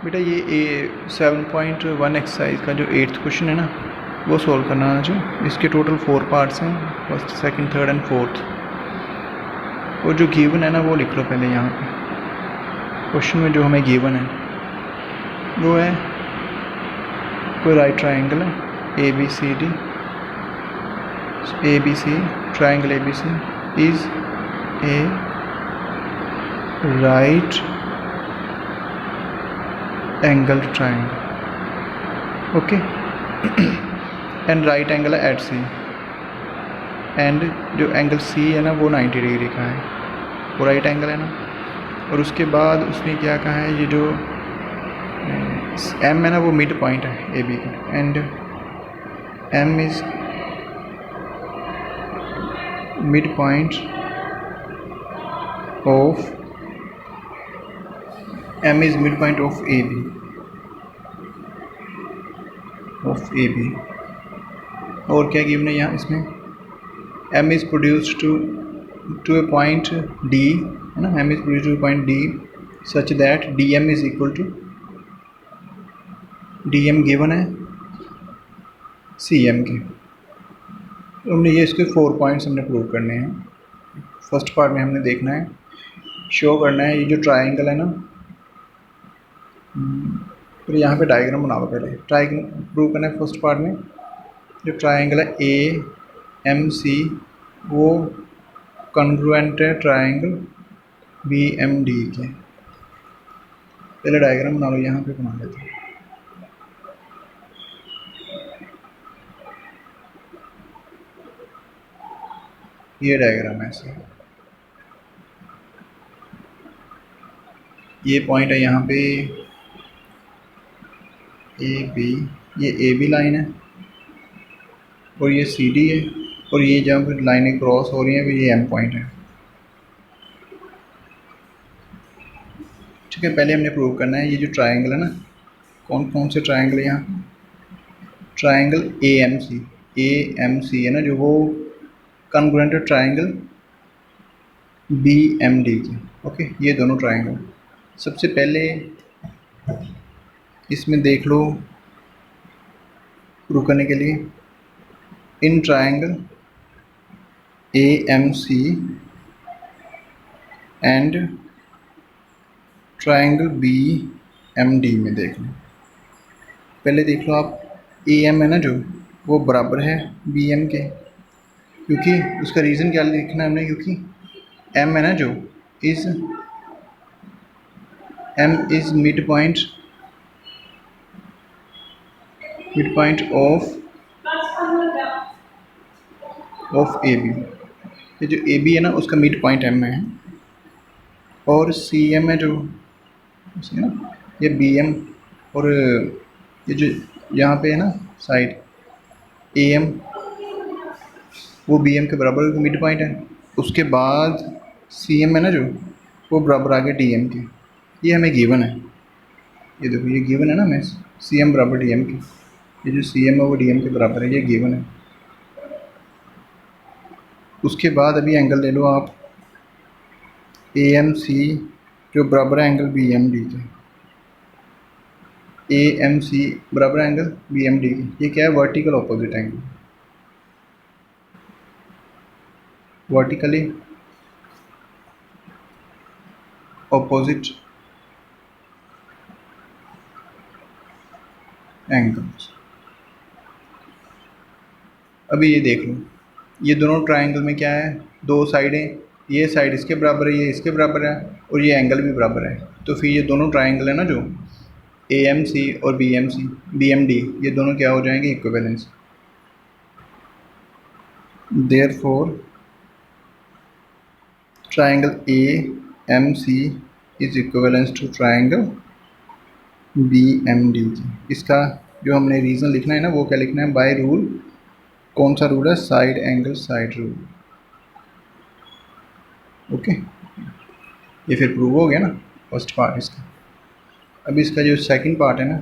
बेटा ये 7.1 एक्सरसाइज का जो 8th क्वेश्चन है ना वो सॉल्व करना आज। इसके टोटल 4 पार्ट्स हैं, first second third and fourth. और जो गिवन है ना वो लिख लो पहले यहाँ पे। क्वेश्चन में जो हमें गिवन है वो है कोई राइट ट्राइंगल है ABCD, ABC triangle ABC is a right angle triangle, okay, and right angle है एट C, एंड जो एंगल C है ना वो 90 डिग्री का है, वो राइट एंगल है ना। और उसके बाद उसने क्या कहा है, ये जो M है ना वो मिड पॉइंट है AB का, and M is mid point of M is midpoint of AB, और क्या गिवन है यहाँ इसमें, M is produced to a point D है ना, M is produced to a point D such that DM is equal to DM given है CM के। तो हमने ये इसके 4 पॉइंट्स हमने प्रूव करने हैं। फर्स्ट पार्ट में हमने देखना है, शो करना है ये जो ट्राइंगल है ना, फिर यहाँ पे डायग्राम बना लो पहले। ट्राइंगल प्रूव करना है फर्स्ट पार्ट में, जो ट्राइंगल है AMC वो कॉन्ग्रुएंट है ट्राइंगल BMD के। पहले डायग्राम बना लो, यहाँ पे बना लेते हैं। ये डायग्राम है ऐसे, ये पॉइंट है यहाँ पे AB, ये AB लाइन है और ये CD है, और ये जब लाइनें क्रॉस हो रही हैं ये M पॉइंट है। ठीक है, पहले हमने प्रूव करना है ये जो ट्राइंगल है ना, कौन कौन से ट्राइंगल है यहाँ, ट्राइंगल AMC है ना जो वो कॉन्ग्रुएंट है ट्राइंगल BMD के। ओके, ये दोनों ट्राइंगल। सबसे पहले इसमें देख लो प्रूव करने के लिए, in triangle AMC and triangle BMD में देख लो। पहले देख लो आप, AM है ना जो वो बराबर है BM के, क्योंकि उसका रीज़न क्या लिखना है हमने, क्योंकि M है ना जो M is mid point of AB। ये जो AB है ना उसका मिड पॉइंट M में है, और CM है जो ना ये BM, और ये जो यहाँ पे है ना साइड AM वो BM के बराबर मिड पॉइंट है। उसके बाद CM है ना जो वो बराबर आ गया DM के। ये हमें गिवन है, ये देखो ये गिवन है ना हमें, CM बराबर DM के। ये जो CM है वो DM के बराबर है, ये गिवन है। उसके बाद अभी एंगल ले लो आप AMC जो बराबर है एंगल BMD के। AMC बराबर एंगल BMD के, ये क्या है, vertical opposite angle, vertically opposite angles. अभी ये देख लो, ये दोनों ट्राइंगल में क्या है, दो साइडें, ये साइड इसके बराबर है, ये इसके बराबर है, और ये एंगल भी बराबर है। तो फिर ये दोनों ट्राइंगल है ना जो AMC और BMD, ये दोनों क्या हो जाएंगे, equivalence. Therefore triangle AMC is equivalence to triangle BMD। इसका जो हमने रीज़न लिखना है ना वो क्या लिखना है, बाय रूल, कौन सा रूल है, side angle side rule. Okay, ये फिर प्रूव हो गया ना फर्स्ट पार्ट इसका। अभी इसका जो सेकंड पार्ट है ना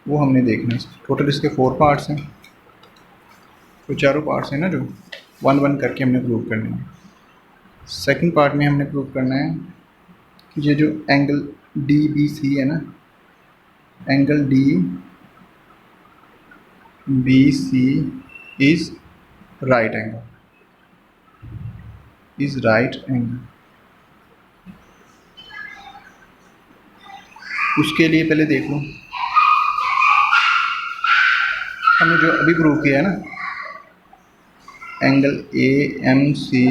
वो हमने देखना है। टोटल इसके 4 पार्ट्स हैं, तो चारों पार्ट्स हैं ना जो 1-1 करके हमने प्रूव करने हैं। सेकंड पार्ट में हमने प्रूव करना है कि ये जो एंगल डी बी सी है ना, angle D B C is right angle, is right angle. उसके लिए पहले देख लो, हमने जो अभी प्रूव किया है ना, angle A M C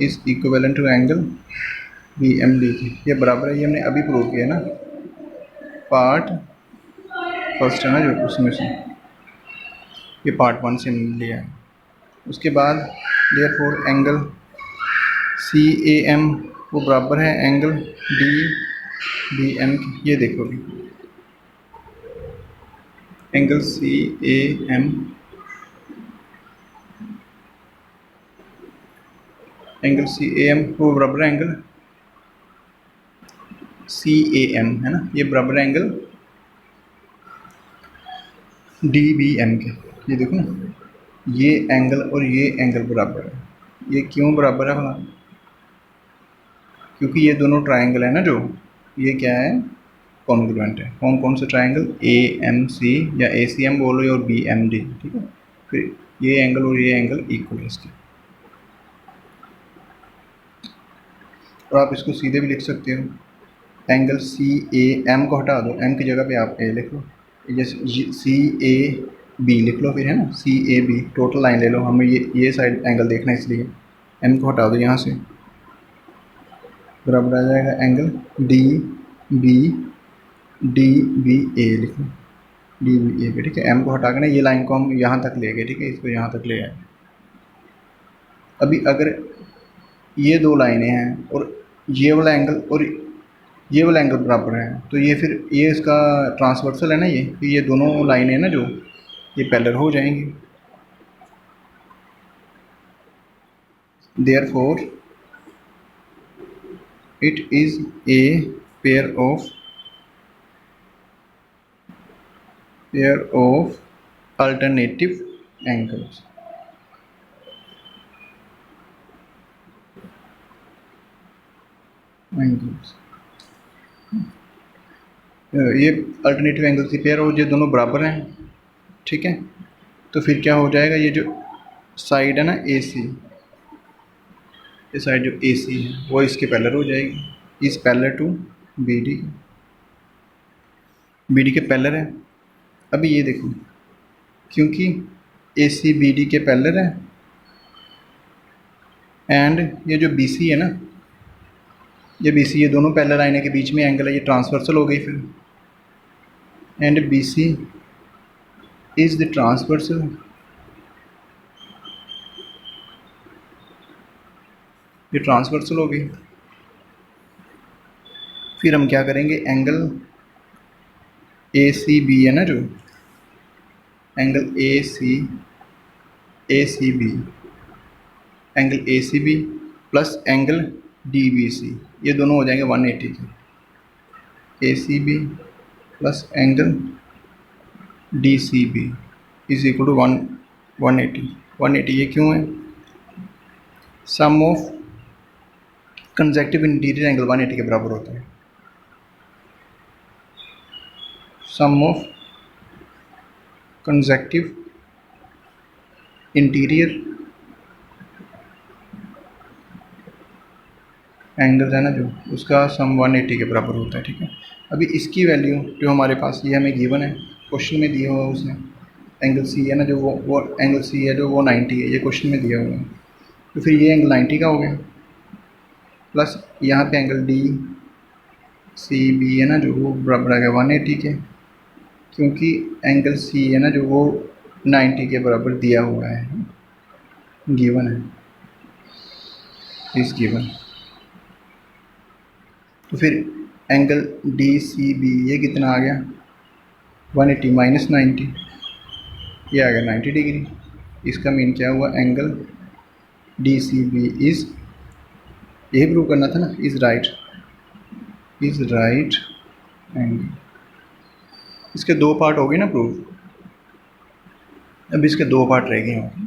is equivalent to angle B M D के, ये बराबर है, ये हमने अभी प्रूव किया ना, पार्ट फर्स्ट है ना जो उसमें से, ये पार्ट 1 से लिया है। उसके बाद therefore angle C A M वो बराबर है एंगल डी बी एम के। ये देखो angle C A M, angle C A M वो बराबर है एंगल सी ए एम है ना, ये बराबर है एंगल डी बी एम के। ये देखो ना, ये एंगल और ये एंगल बराबर है। ये क्यों बराबर है भला? क्योंकि ये दोनों ट्रायंगल है ना, जो ये क्या है, कॉन्ग्रुएंट है। कौन कौन से ट्रायंगल? ए एम सी या ए सी एम बोलो और बी एम डी, ठीक है। फिर ये एंगल और ये एंगल इक्वल है इसके, और आप इसको सीधे भी लिख सकते हो, एंगल सी ए एम को हटा दो, एम की जगह पे आप ए लिख लो, जैसे सी ए बी लिख लो, फिर है ना सी ए बी, टोटल लाइन ले लो, हमें ये साइड एंगल देखना है, इसलिए एम को हटा दो यहाँ से, बराबर आ जाएगा एंगल डी बी ए लिख लो, डी बी ए पे, ठीक है। एम को हटा के ना ये लाइन को हम यहाँ तक ले गए, ठीक है, इसको यहाँ तक ले आए। अभी अगर ये दो लाइनें हैं और ये वाला एंगल और ये वाला एंगल बराबर है, तो ये फिर ये इसका ट्रांसवर्सल है ना, ये दोनों लाइनें हैं ना जो, ये पैरेलल हो जाएंगी। Therefore it is a pair of alternative angles. ये अल्टरनेटिव एंगल्स की पेयर और ये दोनों बराबर हैं, ठीक है। तो फिर क्या हो जाएगा, ये जो साइड है ना ए सी, ये साइड जो ए सी है वो इसके पैरेलल हो जाएगी, इस parallel to B D, B D के पैरेलल है। अभी ये देखो, क्योंकि ए सी बी डी के पैरेलल है, एंड ये जो बी सी है ना, ये बी सी, ये दोनों पैरेलल लाइनें के बीच में एंगल है, ये ट्रांसवर्सल हो गई फिर, and B C is the transversal, ये ट्रांसवर्सल हो गई। फिर हम क्या करेंगे, एंगल ए सी बी है ना जो, angle A C B, angle A C B plus angle D B C, ये दोनों हो जाएंगे 180 के। A C B plus angle D C B is equal to 180। ये क्यों है? Sum of consecutive interior angle 180 के बराबर होता है। Sum of consecutive interior angle है ना जो, उसका सम 180 के बराबर होता है, ठीक है। अभी इसकी वैल्यू जो हमारे पास ये हमें गिवन है, क्वेश्चन में दिया हुआ है उसने, एंगल सी है ना जो, वो एंगल सी है जो वो 90 है, ये क्वेश्चन में दिया हुआ है। तो फिर ये एंगल 90 का हो गया, प्लस यहाँ पे एंगल डी सी बी है ना जो, वो बराबर आ गया 180 के, क्योंकि एंगल सी है ना जो, वो 90 के बराबर दिया हुआ है, गिवन है, इस गिवन। तो फिर एंगल डी सी बी ये कितना आ गया, 180 माइनस 90, ये आ गया 90 डिग्री। इसका मीन क्या हुआ, angle D C B is, यही प्रूव करना था ना, इज़ राइट एंगल। इसके दो पार्ट हो गए ना प्रूव, अब इसके दो पार्ट रह गए होंगे।